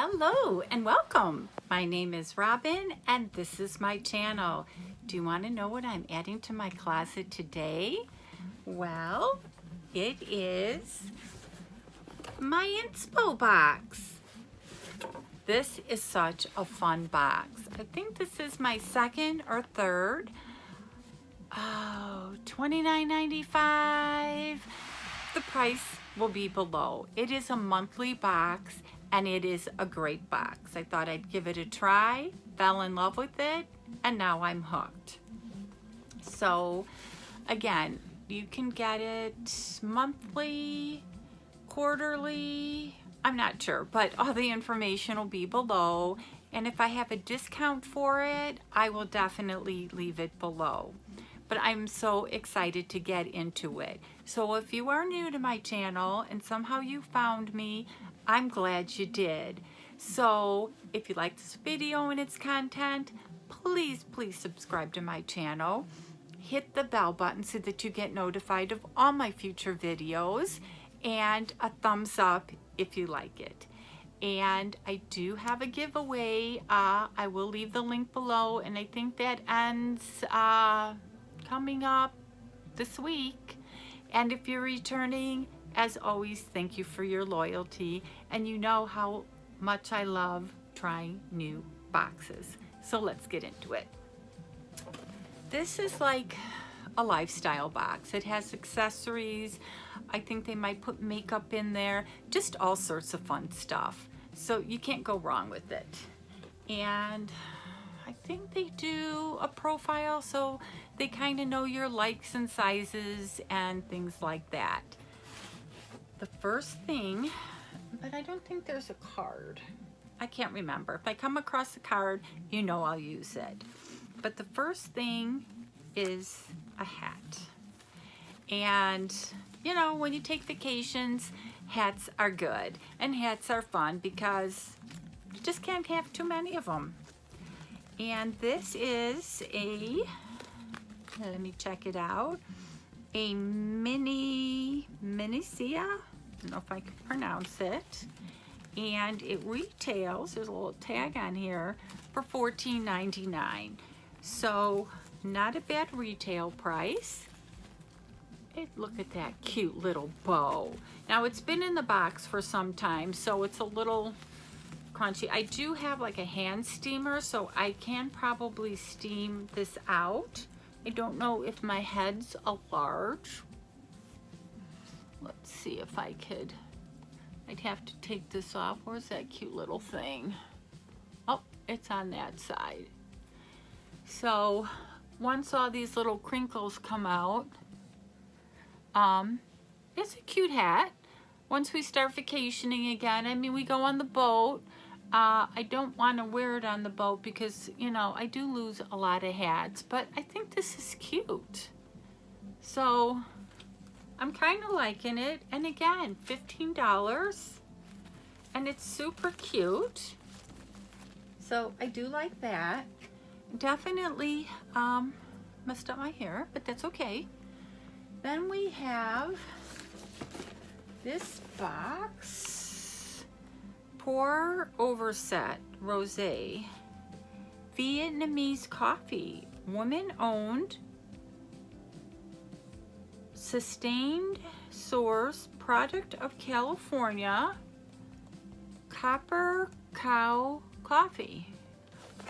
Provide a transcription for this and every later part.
Hello and welcome. My name is Robin and this is my channel. Do you want to know what I'm adding to my closet today? Well, it is my Myinspobox. This is such a fun box. I think this is my second or third. Oh, $29.95. The price will be below. It is a monthly box and it is a great box. I thought I'd give it a try, fell in love with it, and now I'm hooked. So again, you can get it monthly, quarterly, I'm not sure, but all the information will be below. And if I have a discount for it, I will definitely leave it below. But I'm so excited to get into it. So if you are new to my channel and somehow you found me, I'm glad you did. So if you like this video and its content, please subscribe to my channel. Hit the bell button so that you get notified of all my future videos, and a thumbs up if you like it. And I do have a giveaway. I will leave the link below, and I think that ends coming up this week. And if you're returning, as always, thank you for your loyalty, and you know how much I love trying new boxes. So let's get into it. This is like a lifestyle box. It has accessories. I think they might put makeup in there, just all sorts of fun stuff. So you can't go wrong with it. And I think they do a profile, so they kind of know your likes and sizes and things like that. The first thing, but I don't think there's a card. I can't remember. If I come across a card, you know I'll use it. But the first thing is a hat. And you know, when you take vacations, hats are good. And hats are fun because you just can't have too many of them. And this is a, let me check it out, a Myinspobox. I don't know if I can pronounce it. And it retails, there's a little tag on here, for $14.99. So not a bad retail price. Look at that cute little bow. Now it's been in the box for some time, so it's a little crunchy. I do have like a hand steamer, so I can probably steam this out. I don't know if my head's a large. Let's see if I could. I'd have to take this off. Where's that cute little thing? Oh, it's on that side. So once all these little crinkles come out, it's a cute hat. Once we start vacationing again, I mean, we go on the boat. I don't want to wear it on the boat because, you know, I do lose a lot of hats, but I think this is cute. So I'm kind of liking it. And again, $15, and it's super cute. So I do like that. Definitely messed up my hair, but that's okay. Then we have this box, Pour Over Set Rosé Vietnamese coffee, woman-owned, sustained source, product of California, Copper Cow coffee.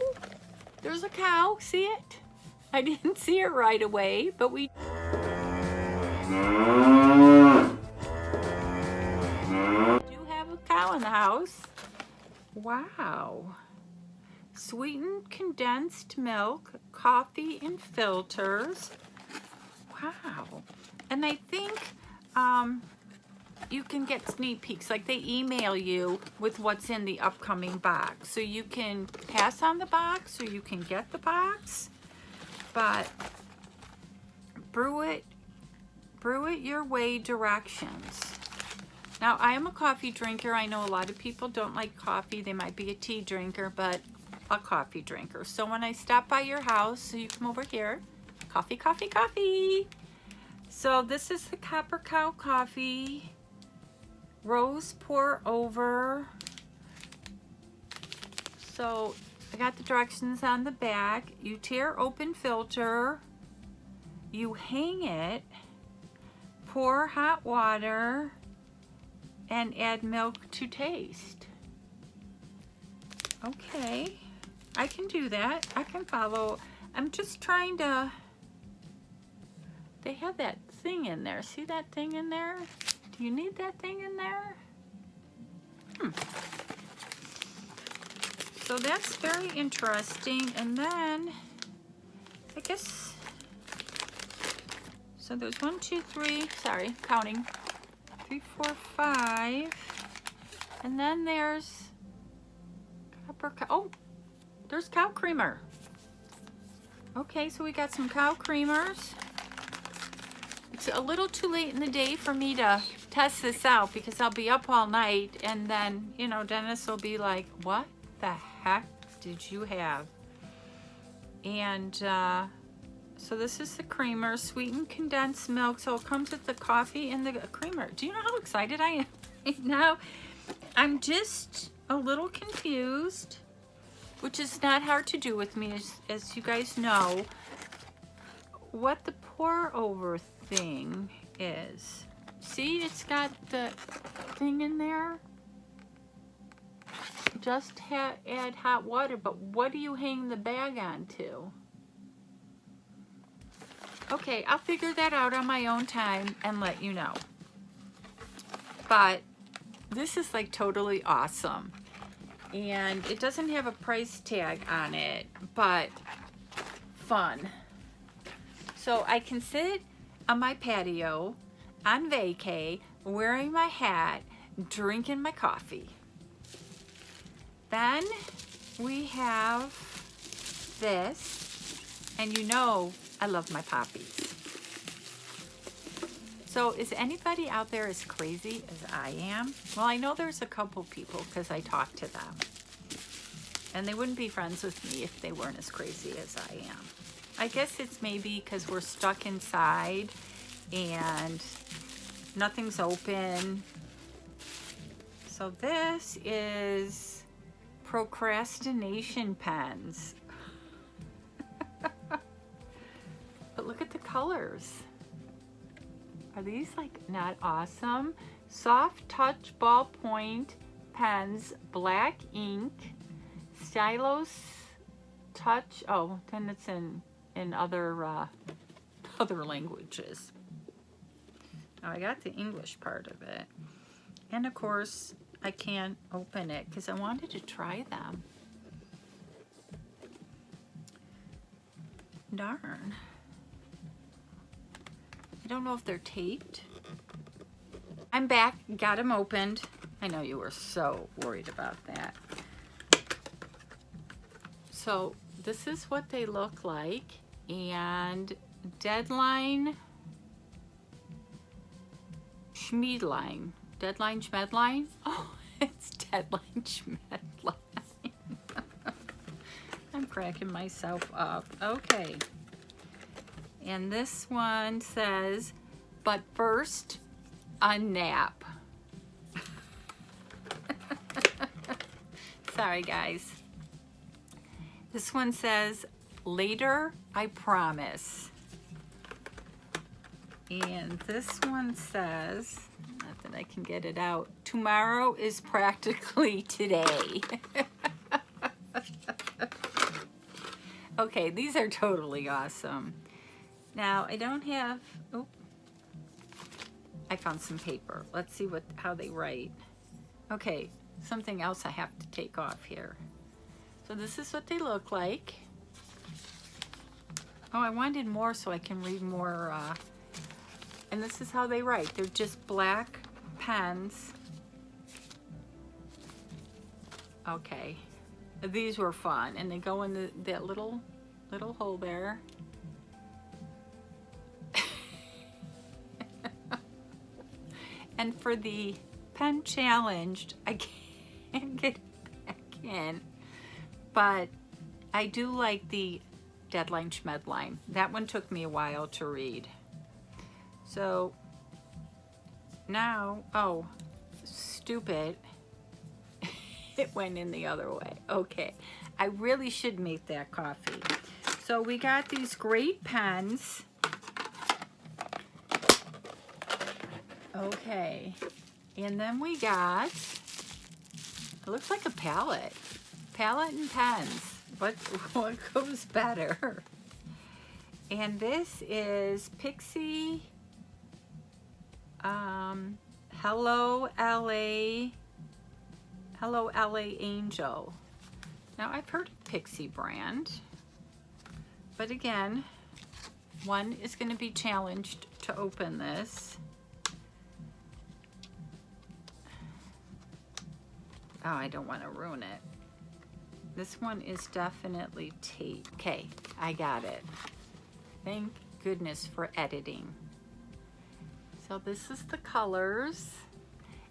Ooh, there's a cow, see it? I didn't see it right away, but we do have a cow in the house. Wow. Sweetened condensed milk, coffee in filters. Wow. And I think you can get sneak peeks, like they email you with what's in the upcoming box. So you can pass on the box or you can get the box, but brew it your way directions. Now, I am a coffee drinker. I know a lot of people don't like coffee. They might be a tea drinker, but a coffee drinker. So when I stop by your house, so you come over here, coffee, coffee, coffee. So this is the Copper Cow coffee, rose pour over, So I got the directions on the back. You tear open filter, you hang it, pour hot water, and add milk to taste. Okay, I can do that. I can follow. I'm just trying to, they have that thing in there. See that thing in there? Do you need that thing in there? So that's very interesting. And then, I guess, so there's 1, 2, 3, sorry, counting. 3, 4, 5. And then there's copper cow. Oh, there's cow creamer. Okay, so we got some cow creamers. It's a little too late in the day for me to test this out because I'll be up all night, and then, you know, Dennis will be like, what the heck did you have? And so this is the creamer, sweetened condensed milk. So it comes with the coffee and the creamer. Do you know how excited I am right now? I'm just a little confused, which is not hard to do with me, as you guys know, what the pour over thing is. See, it's got the thing in there. Just add hot water, but what do you hang the bag onto? Okay, I'll figure that out on my own time and let you know. But this is like totally awesome. And it doesn't have a price tag on it, but fun. So I can sit on my patio on vacay, wearing my hat, drinking my coffee. Then we have this, and you know I love my poppies. So is anybody out there as crazy as I am? Well, I know there's a couple people because I talk to them. And they wouldn't be friends with me if they weren't as crazy as I am. I guess it's maybe because we're stuck inside and nothing's open. So this is procrastination pens. But look at the colors. Are these like not awesome? Soft touch ballpoint pens, black ink, stylus touch. Oh, then it's in other other languages. Now I got the English part of it. And of course, I can't open it because I wanted to try them. Darn. I don't know if they're taped. I'm back, got them opened. I know you were so worried about that. So this is what they look like. And Deadline Schmiedline. Deadline Schmedline? Oh, it's Deadline Schmedline. I'm cracking myself up. Okay. And this one says, but first, a nap. Sorry, guys. This one says, later, I promise. And this one says, not that I can get it out, tomorrow is practically today. Okay, these are totally awesome. Now, I don't have, oh, I found some paper. Let's see how they write. Okay, something else I have to take off here. So this is what they look like. Oh, I wanted more so I can read more. And this is how they write. They're just black pens. Okay, these were fun, and they go in that little hole there. And for the pen challenged, I can't get it back in, but I do like the Deadline Schmedline. That one took me a while to read. So now, oh, stupid. It went in the other way. Okay, I really should make that coffee. So we got these great pens. Okay, and then we got, it looks like a palette. Palette and pens. What goes better? And this is Pixie Hello LA Angel. Now I've heard of Pixie brand, but again, one is going to be challenged to open this. Oh, I don't want to ruin it. This one is definitely tape. Okay, I got it. Thank goodness for editing. So this is the colors,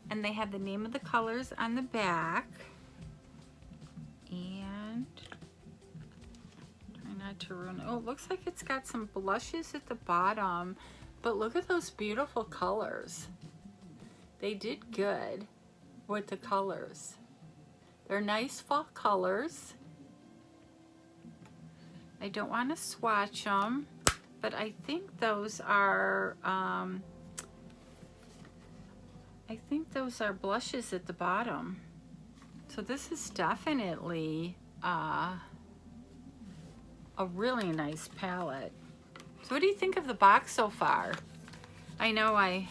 and they have the name of the colors on the back. And try not to ruin it. Oh, it looks like it's got some blushes at the bottom, but look at those beautiful colors. They did good with the colors. They're nice fall colors. I don't want to swatch them, but I think those are blushes at the bottom. So this is definitely a really nice palette. So what do you think of the box so far? I know I'm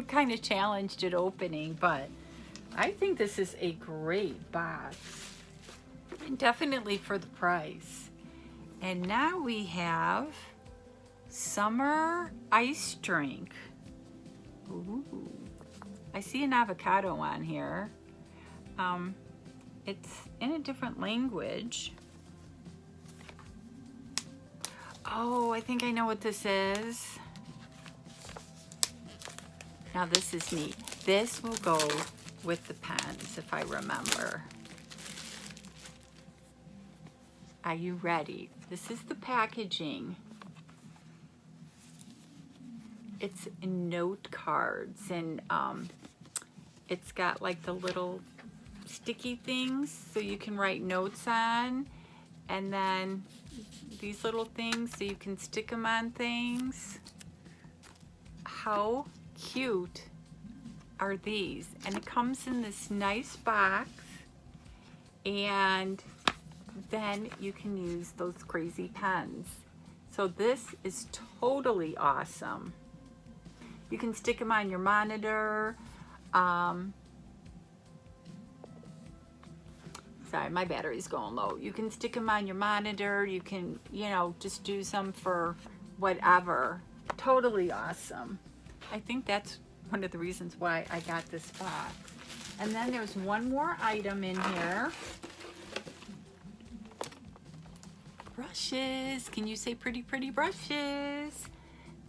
kind of challenged at opening, but I think this is a great box, and definitely for the price. And now we have summer ice drink. Ooh, I see an avocado on here. It's in a different language. Oh, I think I know what this is. Now this is neat. This will go with the pens, if I remember. Are you ready? This is the packaging. It's note cards, and it's got like the little sticky things so you can write notes on, and then these little things so you can stick them on things. How cute are these? And it comes in this nice box, and then you can use those crazy pens. So this is totally awesome. You can stick them on your monitor. Sorry, my battery's going low. You can stick them on your monitor. You can, you know, just use them for whatever. Totally awesome. I think that's one of the reasons why I got this box. And then there's one more item in here. Brushes. Can you say pretty, pretty brushes?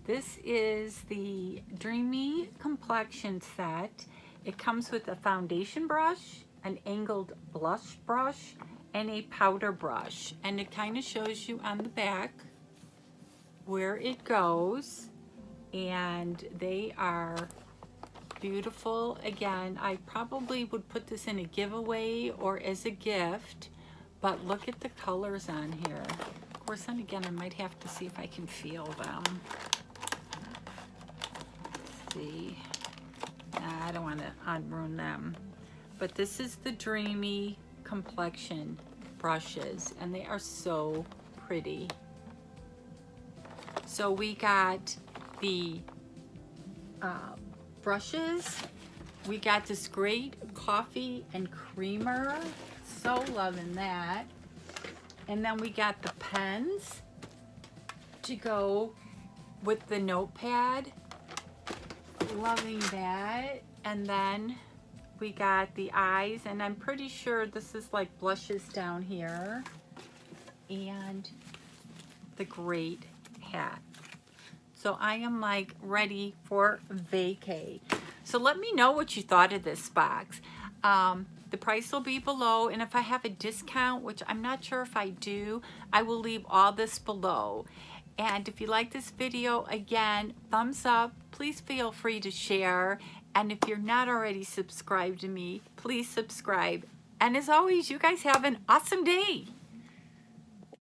This is the Dreamy Complexion set. It comes with a foundation brush, an angled blush brush, and a powder brush. And it kind of shows you on the back where it goes. And they are beautiful. Again, I probably would put this in a giveaway or as a gift, but look at the colors on here. Of course, then again, I might have to see if I can feel them. Let's see. Nah, I don't want to unruin them. But this is the Dreamy Complexion brushes, and they are so pretty. So we got the brushes. We got this great coffee and creamer. So loving that. And then we got the pens to go with the notepad. Loving that. And then we got the eyes, and I'm pretty sure this is like blushes down here. And the great hat. So I am like ready for vacay. So let me know what you thought of this box. The price will be below, and if I have a discount, which I'm not sure if I do, I will leave all this below. And if you like this video, again, thumbs up. Please feel free to share. And if you're not already subscribed to me, please subscribe And as always, you guys have an awesome day.